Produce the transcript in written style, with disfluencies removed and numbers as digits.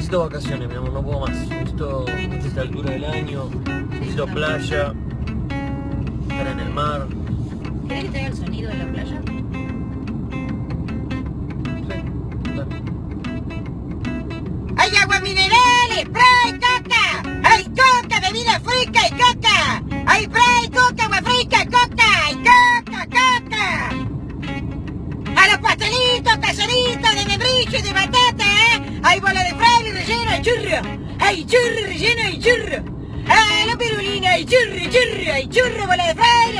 necesito vacaciones, mi amor, no puedo más. Necesito a esta altura del año, necesito playa, estar en el mar. ¿Querés que traiga el sonido de la playa? Sí, dale. ¡Hay agua minerales! ¡Spray, coca! ¡Hay coca, bebida fresca y coca! ¡Hay spray, coca, agua fresca, coca! ¡Y coca, coca! ¡A los pastelitos, caseritos de membrillo y de batata, ¡hay bola de fraile relleno y churro! ¡Hay churro relleno y churro! ¡Ah, la pirulina y churro, churro! ¡Hay churro, bola de fraile!